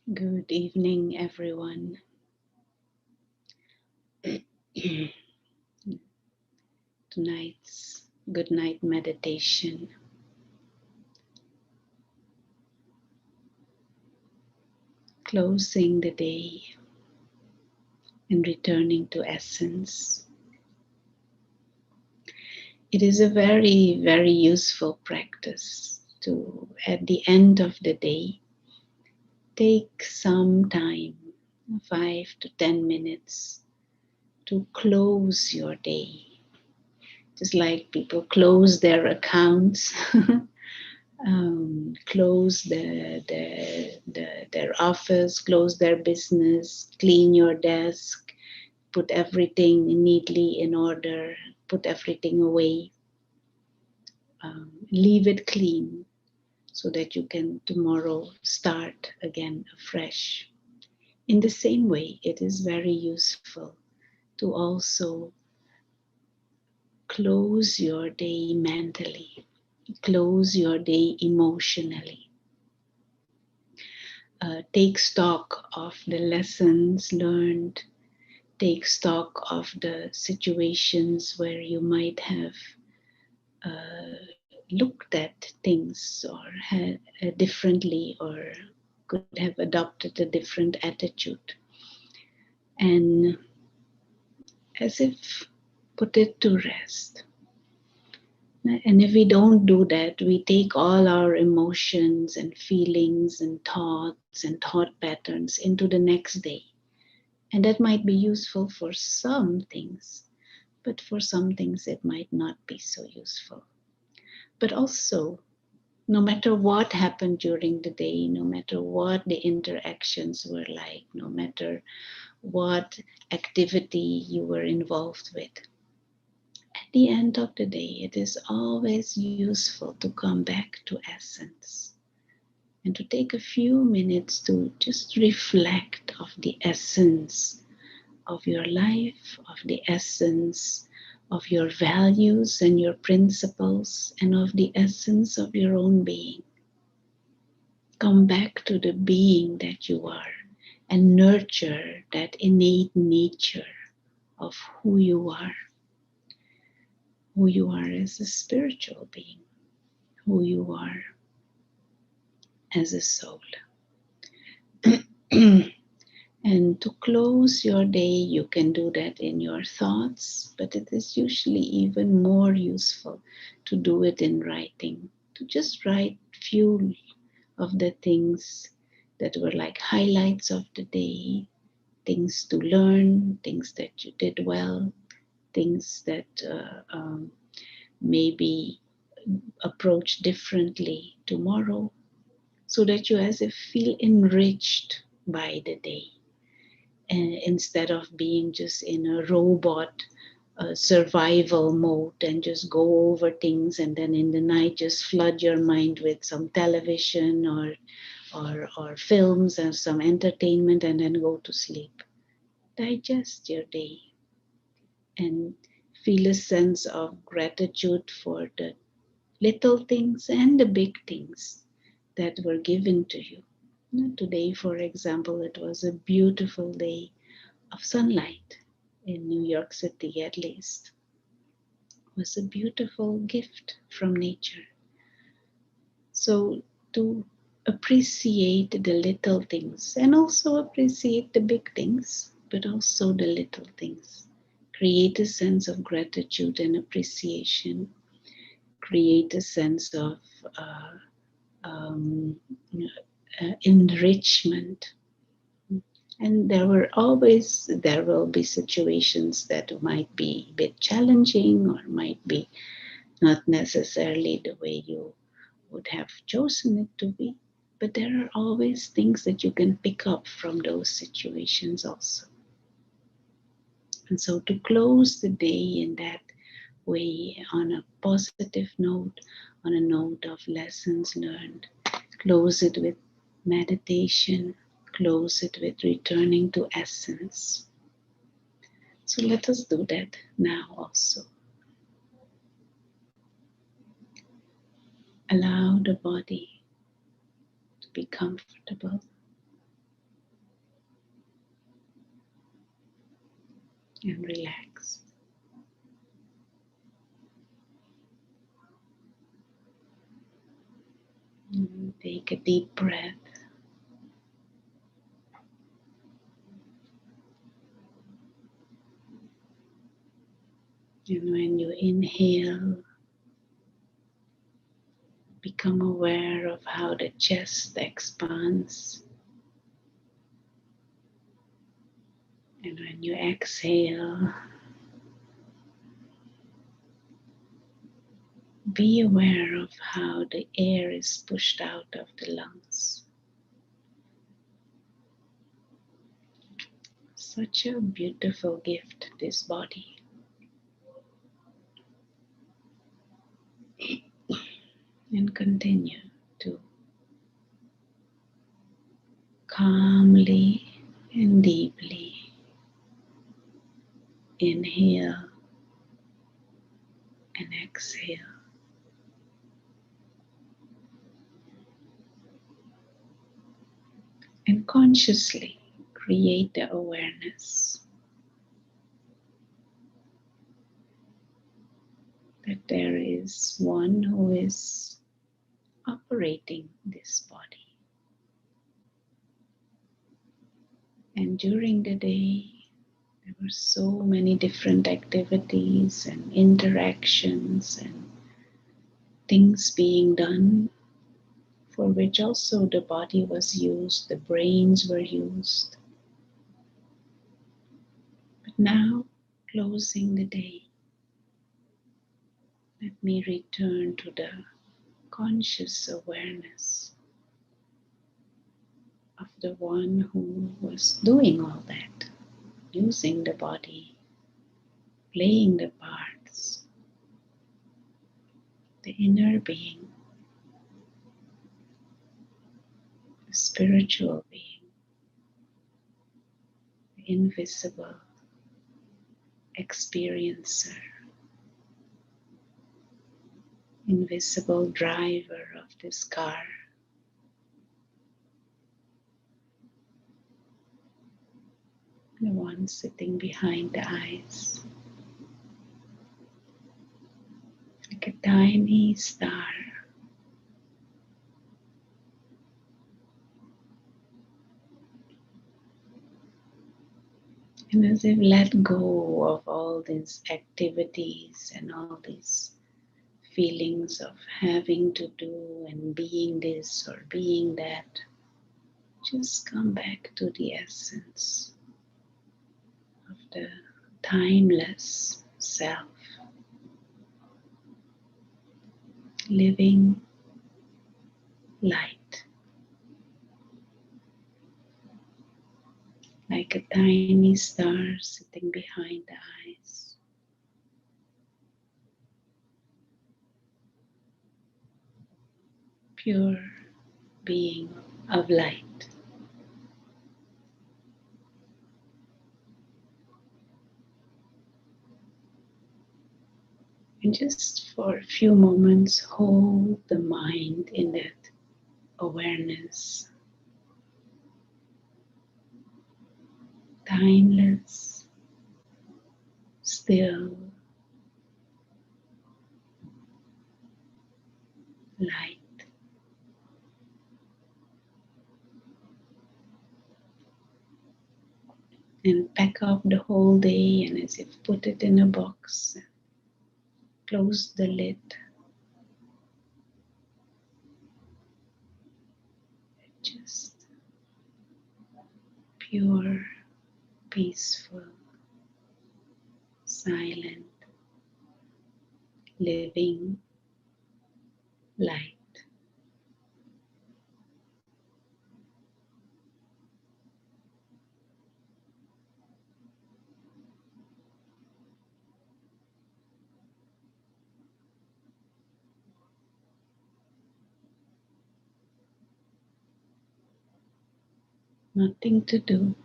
Good evening, everyone. Tonight's good night meditation, closing the day and returning to essence. It is a very, very useful practice to, at the end of the day, take some time, 5 to 10 minutes, to close your day. Just like people close their accounts. Close their office, close their business, clean your desk, put everything neatly in order, put everything away, leave it clean so that you can tomorrow start again afresh. In the same way, it is very useful to also close your day mentally, close your day emotionally. Take stock of the lessons learned, take stock of the situations where you might have looked at things or had differently or could have adopted a different attitude. And as if put it to rest. And if we don't do that, we take all our emotions and feelings and thoughts and thought patterns into the next day. And that might be useful for some things, but for some things it might not be so useful. But also, no matter what happened during the day, no matter what the interactions were like, no matter what activity you were involved with, at the end of the day, it is always useful to come back to essence and to take a few minutes to just reflect of the essence of your life, of the essence of your values and your principles, and of the essence of your own being. Come back to the being that you are and nurture that innate nature of who you are as a spiritual being, who you are as a soul. And to close your day, you can do that in your thoughts, but it is usually even more useful to do it in writing, to just write few of the things that were like highlights of the day, things to learn, things that you did well, things that maybe approach differently tomorrow, so that you as if feel enriched by the day. And instead of being just in a robot survival mode and just go over things and then in the night just flood your mind with some television or films and some entertainment and then go to sleep. Digest your day and feel a sense of gratitude for the little things and the big things that were given to you. Today, for example, it was a beautiful day of sunlight in New York City, at least. It was a beautiful gift from nature. So, to appreciate the little things and also appreciate the big things, but also the little things. Create a sense of gratitude and appreciation. Create a sense of uh, um, enrichment. And there will be situations that might be a bit challenging or might be not necessarily the way you would have chosen it to be. But there are always things that you can pick up from those situations also. And so to close the day in that way, on a positive note, on a note of lessons learned, close it with meditation, close it with returning to essence. So let us do that now also. Allow the body to be comfortable. and relaxed. And take a deep breath. And when you inhale, become aware of how the chest expands. And when you exhale, be aware of how the air is pushed out of the lungs. Such a beautiful gift, this body. And continue to calmly and deeply inhale and exhale. And consciously create the awareness that there is one who is operating this body. And during the day, there were so many different activities and interactions and things being done for which also the body was used, the brains were used. But now, closing the day, let me return to the conscious awareness of the one who was doing all that, using the body, playing the parts, the inner being, the spiritual being, the invisible experiencer, invisible driver of this car, the one sitting behind the eyes, like a tiny star. And as if let go of all these activities and all these feelings of having to do and being this or being that, just come back to the essence of the timeless self, living light, like a tiny star sitting behind the eyes. Pure being of light. And just for a few moments, hold the mind in that awareness. Timeless, still, light. And pack up the whole day and as if put it in a box. Close the lid. Just pure, peaceful, silent, living light. Nothing to do,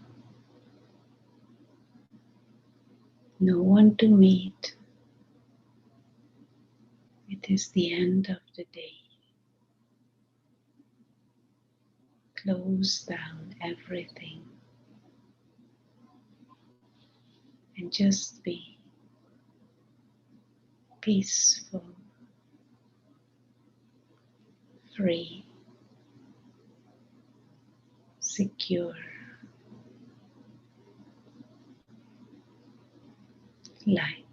no one to meet. It is the end of the day. Close down everything. and just be peaceful, free, secure, light.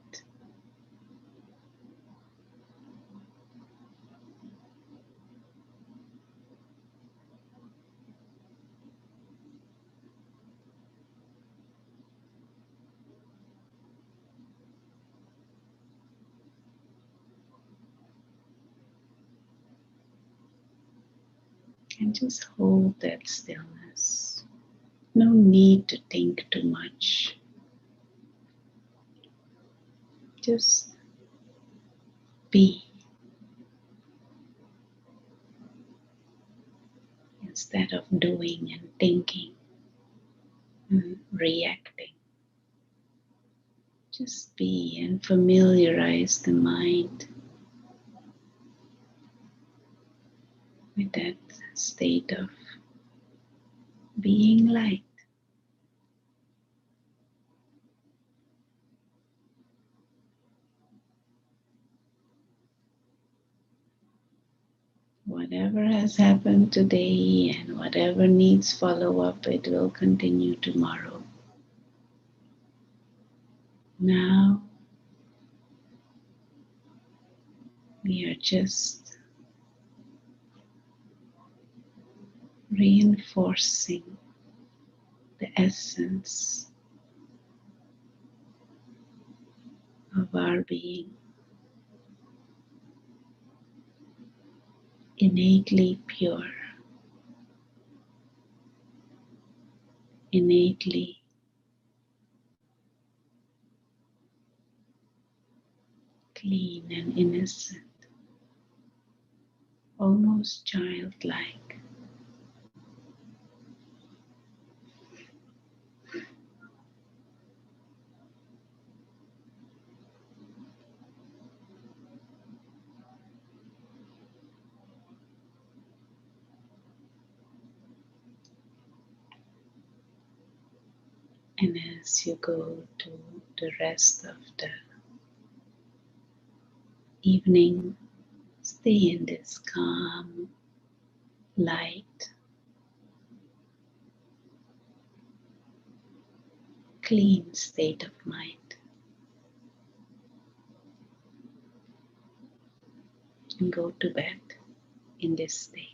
And just hold that stillness. No need to think too much. Just be instead of doing and thinking and reacting. Just be and familiarize the mind with that state of being light. Whatever has happened today and whatever needs follow up, it will continue tomorrow. Now we are just reinforcing the essence of our being, innately pure, innately clean and innocent, almost childlike. And as you go to the rest of the evening, stay in this calm, light, clean state of mind. And go to bed in this state.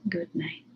Good night.